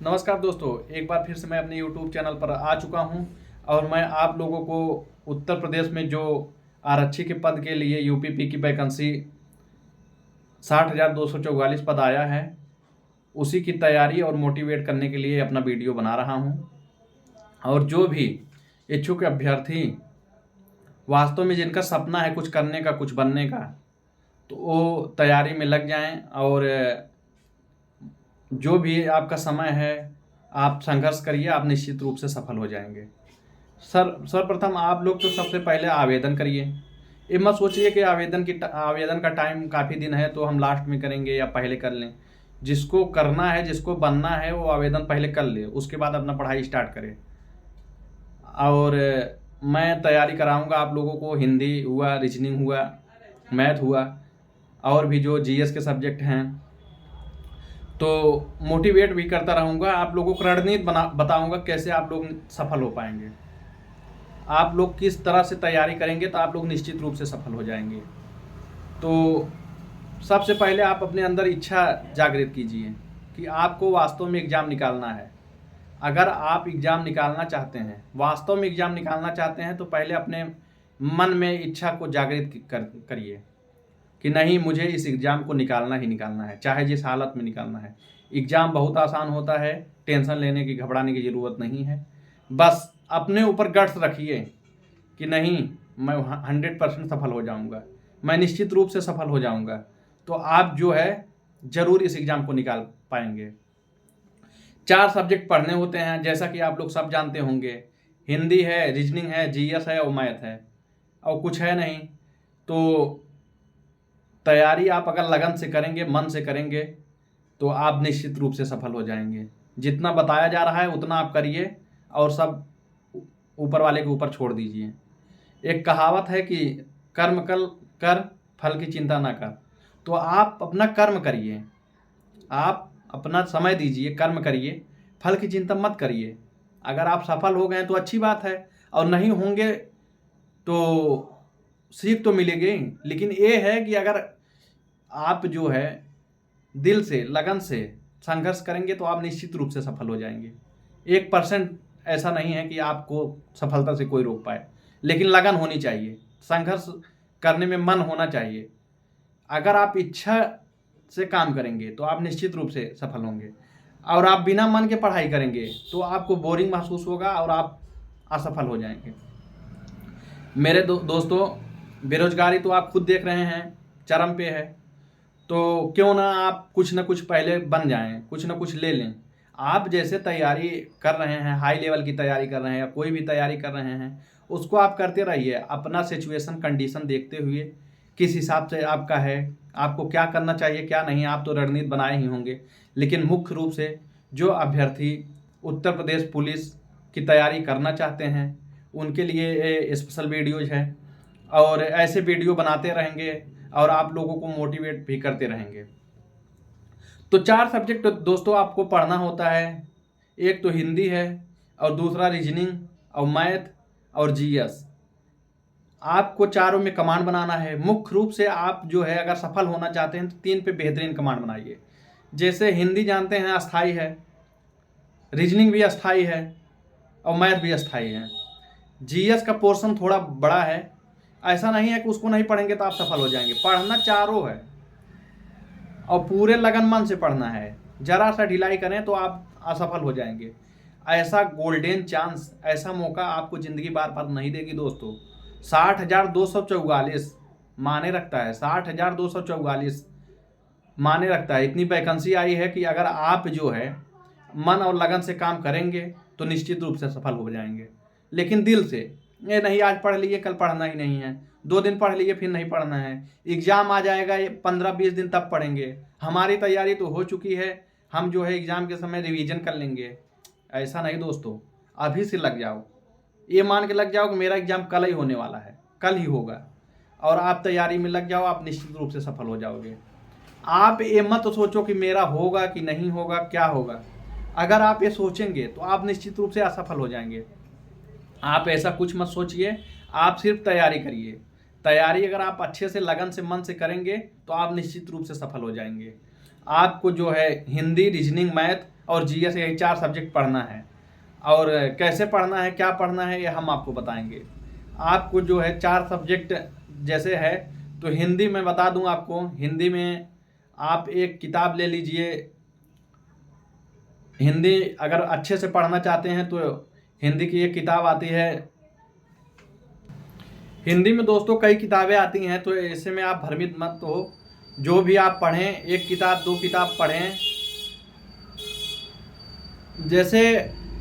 नमस्कार दोस्तों, एक बार फिर से मैं अपने YouTube चैनल पर आ चुका हूं और मैं आप लोगों को उत्तर प्रदेश में जो आरक्षी के पद के लिए यूपीपी की वैकेंसी 60,244 पद आया है, उसी की तैयारी और मोटिवेट करने के लिए अपना वीडियो बना रहा हूं। और जो भी इच्छुक अभ्यर्थी वास्तव में जिनका सपना है कुछ करने का, कुछ बनने का, तो वो तैयारी में लग जाएं। और जो भी आपका समय है आप संघर्ष करिए, आप निश्चित रूप से सफल हो जाएंगे। सर्वप्रथम आप लोग तो सबसे पहले आवेदन करिए। ये मत सोचिए कि आवेदन का टाइम काफ़ी दिन है तो हम लास्ट में करेंगे या पहले कर लें। जिसको करना है, जिसको बनना है, वो आवेदन पहले कर ले, उसके बाद अपना पढ़ाई स्टार्ट करे। और मैं तैयारी कराऊंगा आप लोगों को। हिंदी हुआ, रीजनिंग हुआ, मैथ हुआ, और भी जो जीएस के सब्जेक्ट हैं, तो मोटिवेट भी करता रहूँगा। आप लोगों को रणनीति बताऊँगा कैसे आप लोग सफल हो पाएंगे। आप लोग किस तरह से तैयारी करेंगे तो आप लोग निश्चित रूप से सफल हो जाएंगे। तो सबसे पहले आप अपने अंदर इच्छा जागृत कीजिए कि आपको वास्तव में एग्ज़ाम निकालना है। अगर आप एग्ज़ाम निकालना चाहते हैं, वास्तव में एग्ज़ाम निकालना चाहते हैं, तो पहले अपने मन में इच्छा को जागृत करिए कि नहीं, मुझे इस एग्ज़ाम को निकालना ही निकालना है, चाहे जिस हालत में निकालना है। एग्ज़ाम बहुत आसान होता है, टेंशन लेने की, घबराने की ज़रूरत नहीं है। बस अपने ऊपर गट्स रखिए कि नहीं, मैं 100% सफल हो जाऊंगा, मैं निश्चित रूप से सफल हो जाऊंगा। तो आप जो है ज़रूर इस एग्ज़ाम को निकाल पाएंगे। 4 सब्जेक्ट पढ़ने होते हैं, जैसा कि आप लोग सब जानते होंगे। हिंदी है, रीजनिंग है, जीएस है और मैथ है, और कुछ है नहीं। तो तैयारी आप अगर लगन से करेंगे, मन से करेंगे, तो आप निश्चित रूप से सफल हो जाएंगे। जितना बताया जा रहा है उतना आप करिए और सब ऊपर वाले के ऊपर छोड़ दीजिए। एक कहावत है कि कर्म कर, फल की चिंता ना कर। तो आप अपना कर्म करिए, आप अपना समय दीजिए, कर्म करिए, फल की चिंता मत करिए। अगर आप सफल हो गए तो अच्छी बात है, और नहीं होंगे तो सीख तो मिलेगी। लेकिन ये है कि अगर आप जो है दिल से, लगन से संघर्ष करेंगे तो आप निश्चित रूप से सफल हो जाएंगे। 1% ऐसा नहीं है कि आपको सफलता से कोई रोक पाए, लेकिन लगन होनी चाहिए, संघर्ष करने में मन होना चाहिए। अगर आप इच्छा से काम करेंगे तो आप निश्चित रूप से सफल होंगे। और आप बिना मन के पढ़ाई करेंगे तो आपको बोरिंग महसूस होगा और आप असफल हो जाएंगे। मेरे दोस्तों, बेरोजगारी तो आप खुद देख रहे हैं, चरम पे है। तो क्यों ना आप कुछ ना कुछ पहले बन जाएं, कुछ ना कुछ ले लें। आप जैसे तैयारी कर रहे हैं, हाई लेवल की तैयारी कर रहे हैं या कोई भी तैयारी कर रहे हैं, उसको आप करते रहिए अपना सिचुएशन कंडीशन देखते हुए। किस हिसाब से आपका है, आपको क्या करना चाहिए क्या नहीं, आप तो रणनीति बनाए ही होंगे। लेकिन मुख्य रूप से जो अभ्यर्थी उत्तर प्रदेश पुलिस की तैयारी करना चाहते हैं उनके लिए स्पेशल वीडियोज है, और ऐसे वीडियो बनाते रहेंगे और आप लोगों को मोटिवेट भी करते रहेंगे। तो 4 सब्जेक्ट दोस्तों आपको पढ़ना होता है। एक तो हिंदी है, और दूसरा रीजनिंग और मैथ और जीएस। आपको चारों में कमांड बनाना है। मुख्य रूप से आप जो है अगर सफल होना चाहते हैं तो 3 पे बेहतरीन कमांड बनाइए। जैसे हिंदी जानते हैं अस्थाई है, रीजनिंग भी अस्थाई है और मैथ भी अस्थाई है। जीएस का पोर्शन थोड़ा बड़ा है, ऐसा नहीं है कि उसको नहीं पढ़ेंगे तो आप सफल हो जाएंगे। पढ़ना चारों है और पूरे लगन मन से पढ़ना है। जरा सा ढिलाई करें तो आप असफल हो जाएंगे। ऐसा गोल्डन चांस, ऐसा मौका आपको ज़िंदगी बार बार नहीं देगी दोस्तों। 60,244 माने रखता है, 60,244 माने रखता है। इतनी वैकेंसी आई है कि अगर आप जो है मन और लगन से काम करेंगे तो निश्चित रूप से सफल हो जाएंगे। लेकिन दिल से, ये नहीं आज पढ़ लिए कल पढ़ना ही नहीं है, 2 दिन पढ़ लिए फिर नहीं पढ़ना है, एग्ज़ाम आ जाएगा 15-20 दिन तब पढ़ेंगे, हमारी तैयारी तो हो चुकी है, हम जो है एग्ज़ाम के समय रिवीजन कर लेंगे। ऐसा नहीं दोस्तों, अभी से लग जाओ। ये मान के लग जाओ कि मेरा एग्ज़ाम कल ही होने वाला है, कल ही होगा, और आप तैयारी में लग जाओ, आप निश्चित रूप से सफल हो जाओगे। आप ये मत सोचो कि मेरा होगा कि नहीं होगा, क्या होगा। अगर आप ये सोचेंगे तो आप निश्चित रूप से असफल हो जाएंगे। आप ऐसा कुछ मत सोचिए, आप सिर्फ तैयारी करिए। तैयारी अगर आप अच्छे से लगन से मन से करेंगे तो आप निश्चित रूप से सफल हो जाएंगे। आपको जो है हिंदी, रीजनिंग, मैथ और जीएस, यही 4 सब्जेक्ट पढ़ना है। और कैसे पढ़ना है, क्या पढ़ना है, ये हम आपको बताएंगे। आपको जो है 4 सब्जेक्ट जैसे है, तो हिंदी में बता दूं आपको। हिंदी में आप एक किताब ले लीजिए। हिंदी अगर अच्छे से पढ़ना चाहते हैं तो हिंदी की एक किताब आती है। हिंदी में दोस्तों कई किताबें आती हैं, तो ऐसे में आप भ्रमित मत हो। जो भी आप पढ़ें, एक किताब 2 किताब पढ़ें। जैसे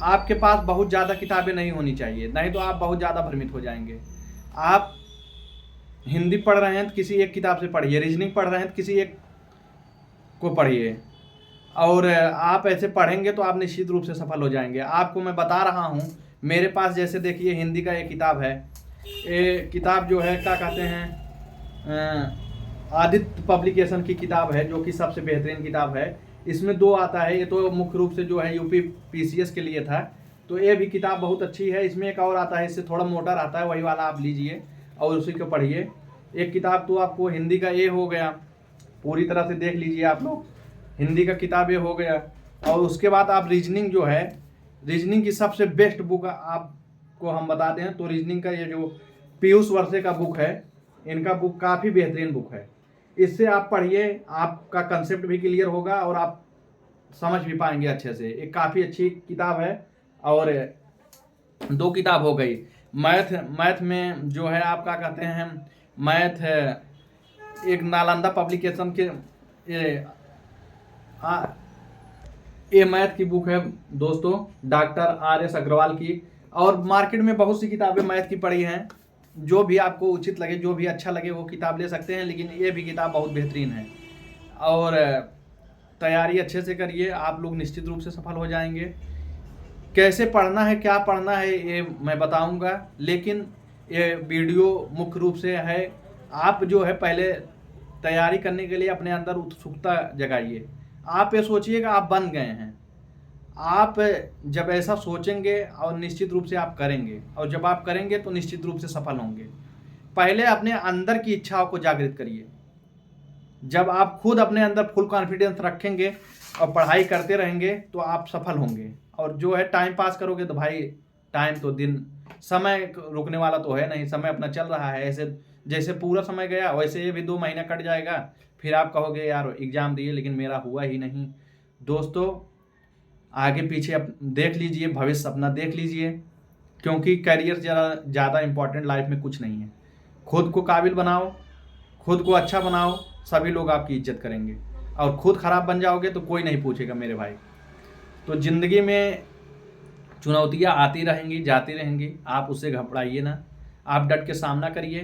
आपके पास बहुत ज़्यादा किताबें नहीं होनी चाहिए, नहीं तो आप बहुत ज़्यादा भ्रमित हो जाएंगे। आप हिंदी पढ़ रहे हैं तो किसी एक किताब से पढ़िए, रीजनिंग पढ़ रहे हैं तो किसी एक को पढ़िए, और आप ऐसे पढ़ेंगे तो आप निश्चित रूप से सफल हो जाएंगे। आपको मैं बता रहा हूँ, मेरे पास जैसे देखिए हिंदी का एक किताब है। ये किताब जो है क्या कहते हैं, आदित्य पब्लिकेशन की किताब है, जो कि सबसे बेहतरीन किताब है। इसमें 2 आता है। ये तो मुख्य रूप से जो है यूपी पीसीएस के लिए था, तो ये भी किताब बहुत अच्छी है। इसमें एक और आता है, इससे थोड़ा मोटा रहता है, वही वाला आप लीजिए और उसी को पढ़िए। एक किताब तो आपको हिंदी का ये हो गया, पूरी तरह से देख लीजिए आप लोग। हिंदी का किताब ये हो गया। और उसके बाद आप रीजनिंग जो है, रीजनिंग की सबसे बेस्ट बुक आपको हम बता दें तो रीजनिंग का ये जो पीयूष वर्षे का बुक है, इनका बुक काफ़ी बेहतरीन बुक है। इससे आप पढ़िए, आपका कंसेप्ट भी क्लियर होगा और आप समझ भी पाएंगे अच्छे से। एक काफ़ी अच्छी किताब है। और 2 किताब हो गई। मैथ में जो है आप क्या कहते हैं, मैथ है, एक नालंदा पब्लिकेशन के ये मैथ की बुक है दोस्तों, डॉक्टर RS अग्रवाल की। और मार्केट में बहुत सी किताबें मैथ की पड़ी हैं। जो भी आपको उचित लगे, जो भी अच्छा लगे, वो किताब ले सकते हैं। लेकिन ये भी किताब बहुत बेहतरीन है। और तैयारी अच्छे से करिए, आप लोग निश्चित रूप से सफल हो जाएंगे। कैसे पढ़ना है, क्या पढ़ना है, ये मैं बताऊंगा। लेकिन ये वीडियो मुख्य रूप से है, आप जो है पहले तैयारी करने के लिए अपने अंदर उत्सुकता जगाइए। आप ये सोचिएगा आप बन गए हैं। आप जब ऐसा सोचेंगे और निश्चित रूप से आप करेंगे, और जब आप करेंगे तो निश्चित रूप से सफल होंगे। पहले अपने अंदर की इच्छाओं को जागृत करिए। जब आप खुद अपने अंदर फुल कॉन्फिडेंस रखेंगे और पढ़ाई करते रहेंगे तो आप सफल होंगे। और जो है टाइम पास करोगे तो भाई, टाइम तो दिन, समय रुकने वाला तो है नहीं, समय अपना चल रहा है। ऐसे जैसे पूरा समय गया वैसे ये भी 2 महीना कट जाएगा। फिर आप कहोगे यार एग्ज़ाम दिए लेकिन मेरा हुआ ही नहीं। दोस्तों आगे पीछे अब देख लीजिए, भविष्य अपना देख लीजिए, क्योंकि करियर ज़्यादा इम्पोर्टेंट लाइफ में कुछ नहीं है। खुद को काबिल बनाओ, खुद को अच्छा बनाओ, सभी लोग आपकी इज्जत करेंगे। और खुद खराब बन जाओगे तो कोई नहीं पूछेगा मेरे भाई। तो ज़िंदगी में चुनौतियाँ आती रहेंगी, जाती रहेंगी, आप उससे घबराइए ना, आप डट के सामना करिए।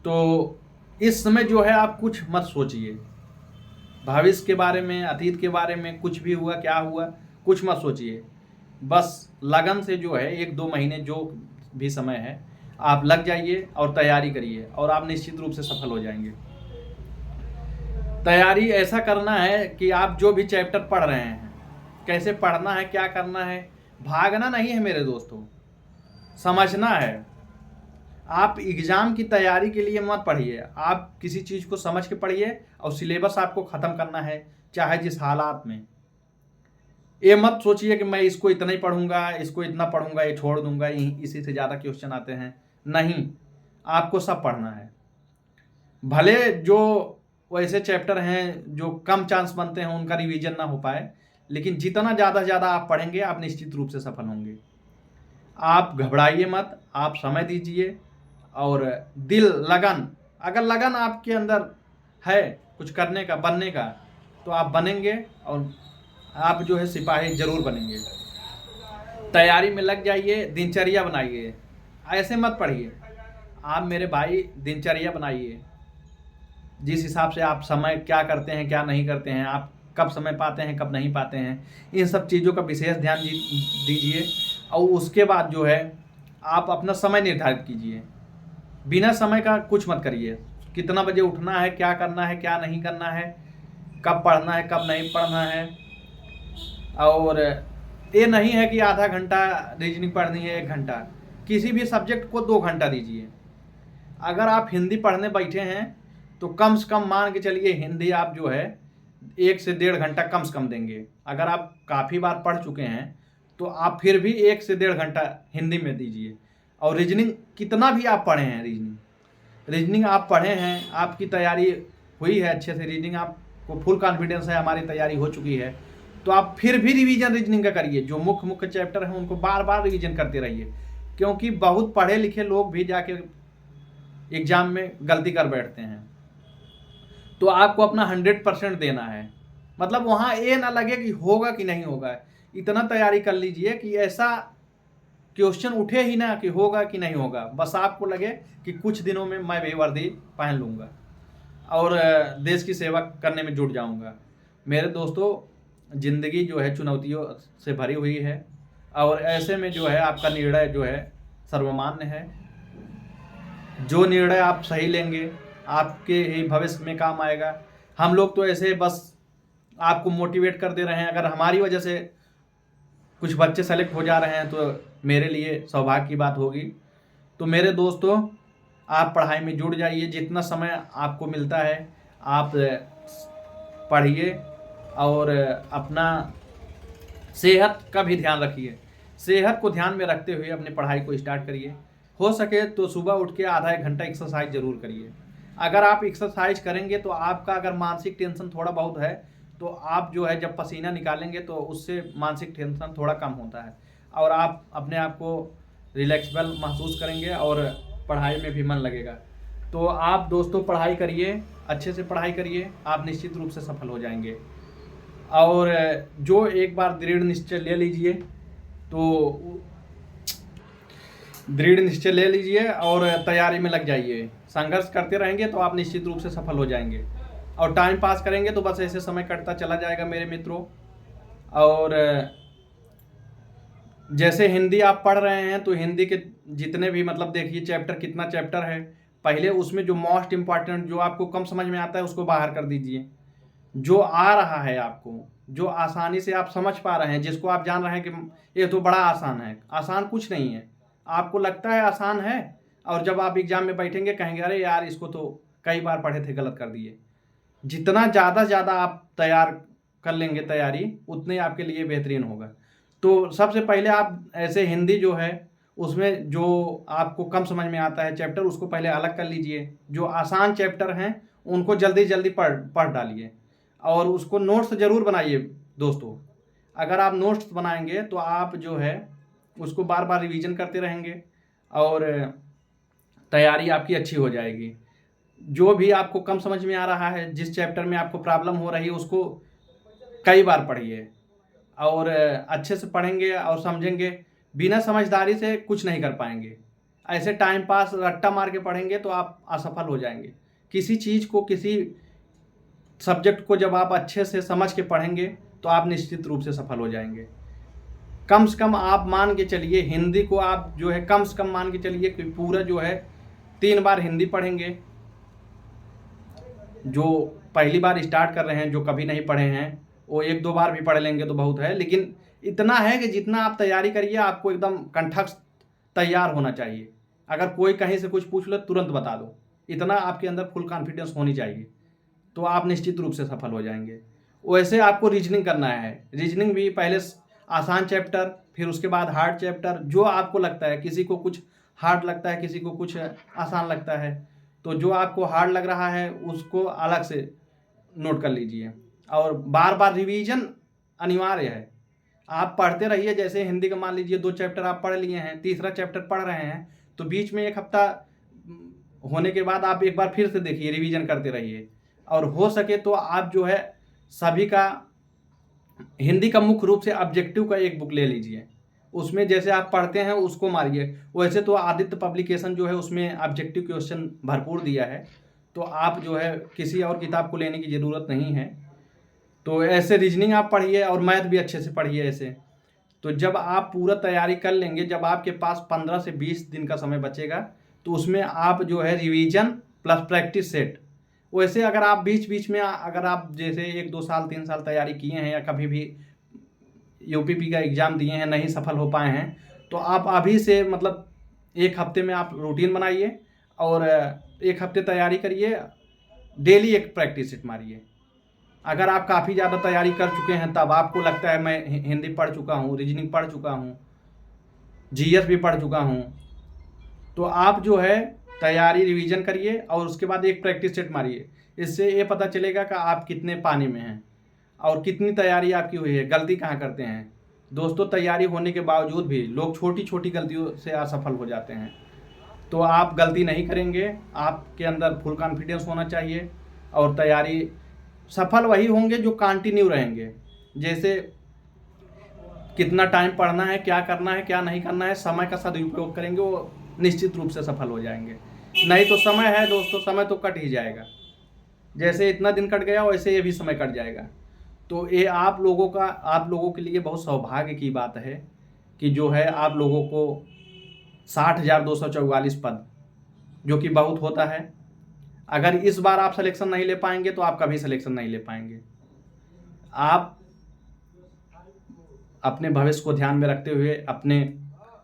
तो इस समय जो है आप कुछ मत सोचिए भविष्य के बारे में, अतीत के बारे में, कुछ भी हुआ क्या हुआ कुछ मत सोचिए। बस लगन से जो है 1-2 महीने जो भी समय है आप लग जाइए और तैयारी करिए, और आप निश्चित रूप से सफल हो जाएंगे। तैयारी ऐसा करना है कि आप जो भी चैप्टर पढ़ रहे हैं, कैसे पढ़ना है, क्या करना है, भागना नहीं है मेरे दोस्तों, समझना है। आप एग्ज़ाम की तैयारी के लिए मत पढ़िए, आप किसी चीज़ को समझ के पढ़िए और सिलेबस आपको ख़त्म करना है, चाहे जिस हालात में। ये मत सोचिए कि मैं इसको इतना ही पढ़ूंगा, इसको इतना पढ़ूंगा, ये छोड़ दूंगा, इसी से ज़्यादा क्वेश्चन आते हैं। नहीं, आपको सब पढ़ना है। भले जो वैसे चैप्टर हैं जो कम चांस बनते हैं उनका रिवीजन ना हो पाए, लेकिन जितना ज़्यादा से ज़्यादा आप पढ़ेंगे आप निश्चित रूप से सफल होंगे। आप घबराइए मत, आप समय दीजिए और दिल, लगन, अगर लगन आपके अंदर है कुछ करने का, बनने का, तो आप बनेंगे और आप जो है सिपाही जरूर बनेंगे। तैयारी में लग जाइए, दिनचर्या बनाइए, ऐसे मत पढ़िए। आप मेरे भाई दिनचर्या बनाइए, जिस हिसाब से आप समय क्या करते हैं क्या नहीं करते हैं, आप कब समय पाते हैं कब नहीं पाते हैं, इन सब चीज़ों का विशेष ध्यान दीजिए। और उसके बाद जो है आप अपना समय निर्धारित कीजिए। बिना समय का कुछ मत करिए। कितना बजे उठना है, क्या करना है क्या नहीं करना है, कब पढ़ना है कब नहीं पढ़ना है। और ये नहीं है कि आधा घंटा रीजनिंग पढ़नी है, 1 घंटा, किसी भी सब्जेक्ट को 2 घंटा दीजिए। अगर आप हिंदी पढ़ने बैठे हैं तो कम से कम मान के चलिए हिंदी आप जो है 1 से 1.5 घंटा कम से कम देंगे। अगर आप काफ़ी बार पढ़ चुके हैं तो आप फिर भी 1 से 1.5 घंटा हिंदी में दीजिए। और रीजनिंग कितना भी आप पढ़े हैं, रीजनिंग आप पढ़े हैं, आपकी तैयारी हुई है अच्छे से, रीजनिंग आपको फुल कॉन्फिडेंस है हमारी तैयारी हो चुकी है, तो आप फिर भी रिवीजन रीजनिंग का करिए। जो मुख्य मुख्य चैप्टर हैं उनको बार बार रिवीजन करते रहिए, क्योंकि बहुत पढ़े लिखे लोग भी जाके एग्जाम में गलती कर बैठते हैं। तो आपको अपना 100% देना है, मतलब वहाँ ये ना लगे कि होगा कि नहीं होगा। इतना तैयारी कर लीजिए कि ऐसा क्वेश्चन उठे ही ना कि होगा कि नहीं होगा, बस आपको लगे कि कुछ दिनों में मैं भी वर्दी पहन लूँगा और देश की सेवा करने में जुट जाऊँगा। मेरे दोस्तों, ज़िंदगी जो है चुनौतियों से भरी हुई है, और ऐसे में जो है आपका निर्णय जो है सर्वमान्य है। जो निर्णय आप सही लेंगे आपके ही भविष्य में काम आएगा। हम लोग तो ऐसे बस आपको मोटिवेट कर दे रहे हैं। अगर हमारी वजह से कुछ बच्चे सेलेक्ट हो जा रहे हैं तो मेरे लिए सौभाग्य की बात होगी। तो मेरे दोस्तों, आप पढ़ाई में जुड़ जाइए, जितना समय आपको मिलता है आप पढ़िए और अपना सेहत का भी ध्यान रखिए। सेहत को ध्यान में रखते हुए अपनी पढ़ाई को स्टार्ट करिए। हो सके तो सुबह उठ के आधा 1 घंटा एक्सरसाइज जरूर करिए। अगर आप एक्सरसाइज करेंगे तो आपका अगर मानसिक टेंशन थोड़ा बहुत है तो आप जो है जब पसीना निकालेंगे तो उससे मानसिक टेंशन थोड़ा कम होता है और आप अपने आप को रिलैक्सेबल महसूस करेंगे और पढ़ाई में भी मन लगेगा। तो आप दोस्तों पढ़ाई करिए, अच्छे से पढ़ाई करिए, आप निश्चित रूप से सफल हो जाएंगे। और जो एक बार दृढ़ निश्चय ले लीजिए तो दृढ़ निश्चय ले लीजिए और तैयारी में लग जाइए। संघर्ष करते रहेंगे तो आप निश्चित रूप से सफल हो जाएंगे। और टाइम पास करेंगे तो बस ऐसे समय कटता चला जाएगा मेरे मित्रों। और जैसे हिंदी आप पढ़ रहे हैं तो हिंदी के जितने भी मतलब देखिए चैप्टर, कितना चैप्टर है, पहले उसमें जो मोस्ट इम्पॉर्टेंट जो आपको कम समझ में आता है उसको बाहर कर दीजिए। जो आ रहा है आपको, जो आसानी से आप समझ पा रहे हैं, जिसको आप जान रहे हैं कि ये तो बड़ा आसान है, आसान कुछ नहीं है। आपको लगता है आसान है और जब आप एग्जाम में बैठेंगे कहेंगे अरे यार इसको तो कई बार पढ़े थे, गलत कर दिए। जितना ज़्यादा आप तैयार कर लेंगे तैयारी, उतने आपके लिए बेहतरीन होगा। तो सबसे पहले आप ऐसे हिंदी जो है उसमें जो आपको कम समझ में आता है चैप्टर उसको पहले अलग कर लीजिए। जो आसान चैप्टर हैं उनको जल्दी जल्दी पढ़ डालिए और उसको नोट्स ज़रूर बनाइए दोस्तों। अगर आप नोट्स बनाएंगे तो आप जो है उसको बार बार रिवीजन करते रहेंगे और तैयारी आपकी अच्छी हो जाएगी। जो भी आपको कम समझ में आ रहा है, जिस चैप्टर में आपको प्रॉब्लम हो रही है, उसको कई बार पढ़िए और अच्छे से पढ़ेंगे और समझेंगे। बिना समझदारी से कुछ नहीं कर पाएंगे। ऐसे टाइम पास रट्टा मार के पढ़ेंगे तो आप असफल हो जाएंगे। किसी चीज़ को, किसी सब्जेक्ट को जब आप अच्छे से समझ के पढ़ेंगे तो आप निश्चित रूप से सफल हो जाएंगे। कम से कम आप मान के चलिए, हिंदी को आप जो है कम से कम मान के चलिए कि पूरा जो है 3 बार हिंदी पढ़ेंगे। जो पहली बार स्टार्ट कर रहे हैं, जो कभी नहीं पढ़े हैं, वो 1-2 बार भी पढ़ लेंगे तो बहुत है। लेकिन इतना है कि जितना आप तैयारी करिए आपको एकदम कंठस्थ तैयार होना चाहिए। अगर कोई कहीं से कुछ पूछ ले तुरंत बता दो, इतना आपके अंदर फुल कॉन्फिडेंस होनी चाहिए, तो आप निश्चित रूप से सफल हो जाएंगे। वैसे आपको रीजनिंग करना है। रीजनिंग भी पहले आसान चैप्टर, फिर उसके बाद हार्ड चैप्टर, जो आपको लगता है। किसी को कुछ हार्ड लगता है, किसी को कुछ आसान लगता है, तो जो आपको हार्ड लग रहा है उसको अलग से नोट कर लीजिए। और बार बार रिवीजन अनिवार्य है। आप पढ़ते रहिए। जैसे हिंदी का मान लीजिए 2 चैप्टर आप पढ़ लिए हैं, तीसरा चैप्टर पढ़ रहे हैं, तो बीच में 1 हफ्ता होने के बाद आप एक बार फिर से देखिए, रिवीजन करते रहिए। और हो सके तो आप जो है सभी का हिंदी का मुख्य रूप से ऑब्जेक्टिव का एक बुक ले लीजिए। उसमें जैसे आप पढ़ते हैं उसको मारिए। वैसे तो आदित्य पब्लिकेशन जो है उसमें ऑब्जेक्टिव क्वेश्चन भरपूर दिया है, तो आप जो है किसी और किताब को लेने की ज़रूरत नहीं है। तो ऐसे रीजनिंग आप पढ़िए और मैथ भी अच्छे से पढ़िए ऐसे। तो जब आप पूरा तैयारी कर लेंगे, जब आपके पास 15 से 20 दिन का समय बचेगा, तो उसमें आप जो है रिवीजन प्लस प्रैक्टिस सेट। वैसे अगर आप बीच बीच में अगर आप जैसे 1-2 साल 3 साल तैयारी किए हैं या कभी भी यूपीपी का एग्ज़ाम दिए हैं, नहीं सफल हो पाए हैं, तो आप अभी से मतलब 1 हफ्ते में आप रूटीन बनाइए और 1 हफ्ते तैयारी करिए, डेली एक प्रैक्टिस सेट मारिए। अगर आप काफ़ी ज़्यादा तैयारी कर चुके हैं, तब आपको लगता है मैं हिंदी पढ़ चुका हूँ, रीजनिंग पढ़ चुका हूँ, जीएस भी पढ़ चुका हूँ, तो आप जो है तैयारी रिवीजन करिए और उसके बाद एक प्रैक्टिस सेट मारिए। इससे ये पता चलेगा कि आप कितने पानी में हैं और कितनी तैयारी आपकी हुई है, गलती कहाँ करते हैं। दोस्तों, तैयारी होने के बावजूद भी लोग छोटी छोटी गलतियों से असफल हो जाते हैं। तो आप गलती नहीं करेंगे, आपके अंदर फुल कॉन्फिडेंस होना चाहिए और तैयारी सफल वही होंगे जो कंटिन्यू रहेंगे। जैसे कितना टाइम पढ़ना है, क्या करना है, क्या नहीं करना है, समय का सदुपयोग करेंगे, वो निश्चित रूप से सफल हो जाएंगे। नहीं तो समय है दोस्तों, समय तो कट ही जाएगा। जैसे इतना दिन कट गया वैसे ये भी समय कट जाएगा। तो ये आप लोगों के लिए बहुत सौभाग्य की बात है कि जो है आप लोगों को 60,244 पद, जो कि बहुत होता है। अगर इस बार आप सिलेक्शन नहीं ले पाएंगे तो आप कभी सिलेक्शन नहीं ले पाएंगे। आप अपने भविष्य को ध्यान में रखते हुए अपने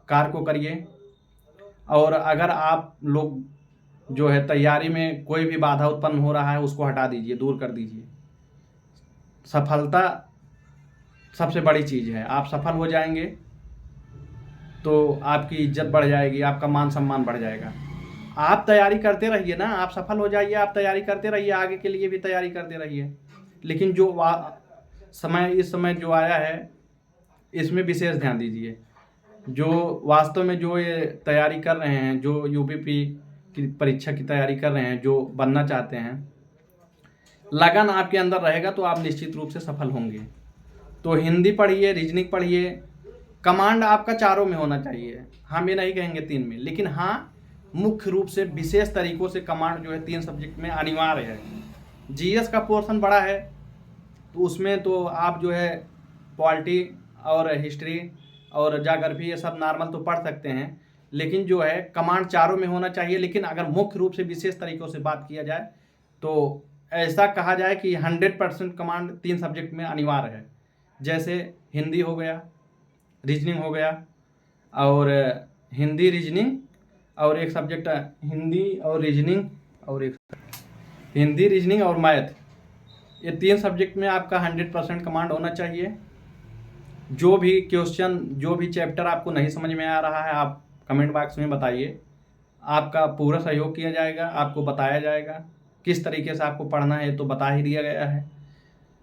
कार्य को करिए। और अगर आप लोग जो है तैयारी में कोई भी बाधा उत्पन्न हो रहा है, उसको हटा दीजिए, दूर कर दीजिए। सफलता सबसे बड़ी चीज़ है। आप सफल हो जाएंगे तो आपकी इज्जत बढ़ जाएगी, आपका मान सम्मान बढ़ जाएगा। आप तैयारी करते रहिए ना, आप सफल हो जाइए, आप तैयारी करते रहिए, आगे के लिए भी तैयारी करते रहिए। लेकिन जो इस समय जो आया है, इसमें विशेष ध्यान दीजिए। जो वास्तव में जो ये तैयारी कर रहे हैं, जो यूपीपी की परीक्षा की तैयारी कर रहे हैं, जो बनना चाहते हैं, लगन आपके अंदर रहेगा तो आप निश्चित रूप से सफल होंगे। तो हिंदी पढ़िए, रीजनिंग पढ़िए। कमांड आपका चारों में होना चाहिए, हम ये नहीं कहेंगे 3 में, लेकिन हाँ मुख्य रूप से विशेष तरीकों से कमांड जो है 3 सब्जेक्ट में अनिवार्य है। जीएस का पोर्शन बड़ा है तो उसमें तो आप जो है पॉलिटी और हिस्ट्री और ज्योग्राफी ये सब नॉर्मल तो पढ़ सकते हैं, लेकिन जो है कमांड चारों में होना चाहिए। लेकिन अगर मुख्य रूप से विशेष तरीकों से बात किया जाए तो ऐसा कहा जाए कि 100% कमांड 3 सब्जेक्ट में अनिवार्य है। जैसे हिंदी हो गया, रीजनिंग हो गया, और हिंदी रीजनिंग और एक सब्जेक्ट हिंदी रीजनिंग और मैथ, ये 3 सब्जेक्ट में आपका 100% कमांड होना चाहिए। जो भी क्वेश्चन, जो भी चैप्टर आपको नहीं समझ में आ रहा है, आप कमेंट बॉक्स में बताइए, आपका पूरा सहयोग किया जाएगा, आपको बताया जाएगा किस तरीके से आपको पढ़ना है, तो बता ही दिया गया है।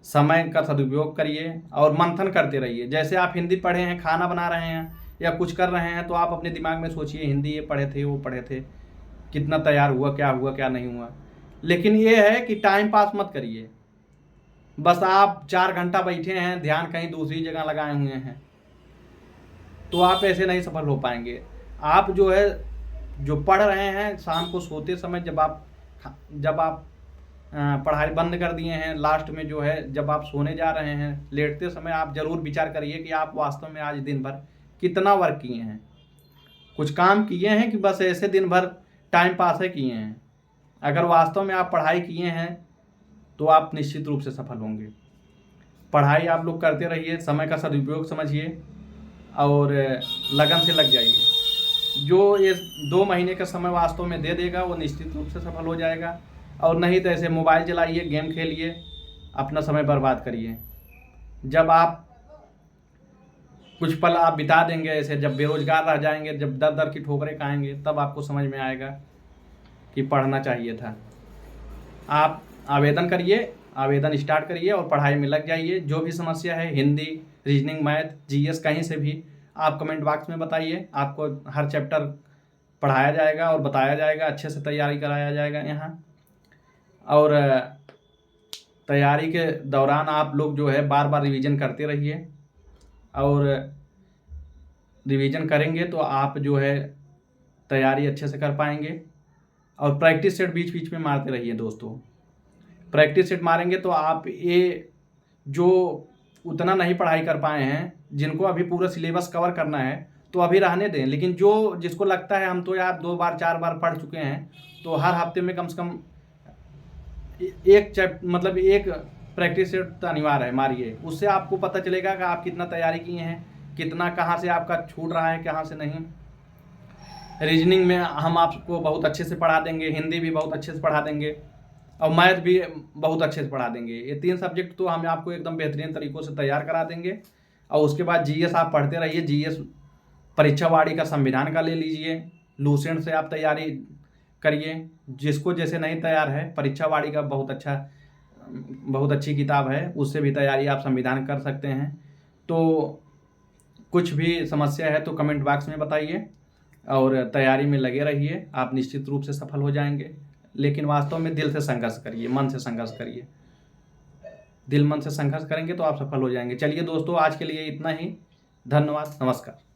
समय का सदुपयोग करिए और मंथन करते रहिए। जैसे आप हिंदी पढ़े हैं, खाना बना रहे हैं या कुछ कर रहे हैं, तो आप अपने दिमाग में सोचिए हिंदी ये पढ़े थे, वो पढ़े थे, कितना तैयार हुआ, क्या नहीं हुआ। लेकिन ये है कि टाइम पास मत करिए। बस आप 4 घंटा बैठे हैं, ध्यान कहीं दूसरी जगह लगाए हुए हैं, तो आप ऐसे नहीं सफल हो पाएंगे। आप जो है जो पढ़ रहे हैं, शाम को सोते समय जब आप पढ़ाई बंद कर दिए हैं, लास्ट में जो है जब आप सोने जा रहे हैं, लेटते समय आप ज़रूर विचार करिए कि आप वास्तव में आज दिन भर कितना वर्क किए हैं, कुछ काम किए हैं कि बस ऐसे दिन भर टाइम पास है किए हैं। अगर वास्तव में आप पढ़ाई किए हैं तो आप निश्चित रूप से सफल होंगे। पढ़ाई आप लोग करते रहिए, समय का सदुपयोग समझिए और लगन से लग जाइए। जो ये 2 महीने का समय वास्तव में दे देगा वो निश्चित रूप से सफल हो जाएगा। और नहीं तो ऐसे मोबाइल चलाइए, गेम खेलिए, अपना समय बर्बाद करिए। जब आप कुछ पल आप बिता देंगे ऐसे, जब बेरोजगार रह जाएंगे, जब दर दर की ठोकरें खाएंगे, तब आपको समझ में आएगा कि पढ़ना चाहिए था। आप आवेदन करिए, आवेदन स्टार्ट करिए और पढ़ाई में लग जाइए। जो भी समस्या है, हिंदी, रीजनिंग, मैथ, जीएस, कहीं से भी आप कमेंट बॉक्स में बताइए। आपको हर चैप्टर पढ़ाया जाएगा और बताया जाएगा, अच्छे से तैयारी कराया जाएगा यहाँ। और तैयारी के दौरान आप लोग जो है बार बार रिवीजन करते रहिए, और रिवीजन करेंगे तो आप जो है तैयारी अच्छे से कर पाएंगे। और प्रैक्टिस सेट बीच बीच में मारते रहिए दोस्तों। प्रैक्टिस सेट मारेंगे तो आप ये जो उतना नहीं पढ़ाई कर पाए हैं, जिनको अभी पूरा सिलेबस कवर करना है, तो अभी रहने दें। लेकिन जिसको लगता है हम तो यार 2 बार 4 बार पढ़ चुके हैं, तो हर हफ्ते में कम से कम एक प्रैक्टिस सेट तो अनिवार्य है, मारिए। उससे आपको पता चलेगा कि आप कितना तैयारी किए हैं, कितना कहाँ से आपका छूट रहा है, कहाँ से नहीं। रीजनिंग में हम आपको बहुत अच्छे से पढ़ा देंगे, हिंदी भी बहुत अच्छे से पढ़ा देंगे, और मैथ भी बहुत अच्छे से पढ़ा देंगे। ये 3 सब्जेक्ट तो हम आपको एकदम बेहतरीन तरीक़ों से तैयार करा देंगे। और उसके बाद जीएस आप पढ़ते रहिए। जीएस परीक्षा वाड़ी का संविधान का ले लीजिए, लूसेंट से आप तैयारी करिए। जिसको जैसे नहीं तैयार है, परीक्षा वाड़ी का बहुत अच्छी किताब है, उससे भी तैयारी आप संविधान कर सकते हैं। तो कुछ भी समस्या है तो कमेंट बॉक्स में बताइए और तैयारी में लगे रहिए, आप निश्चित रूप से सफल हो जाएंगे। लेकिन वास्तव में दिल से संघर्ष करिए, मन से संघर्ष करिए। दिल मन से संघर्ष करेंगे तो आप सफल हो जाएंगे। चलिए दोस्तों, आज के लिए इतना ही। धन्यवाद, नमस्कार।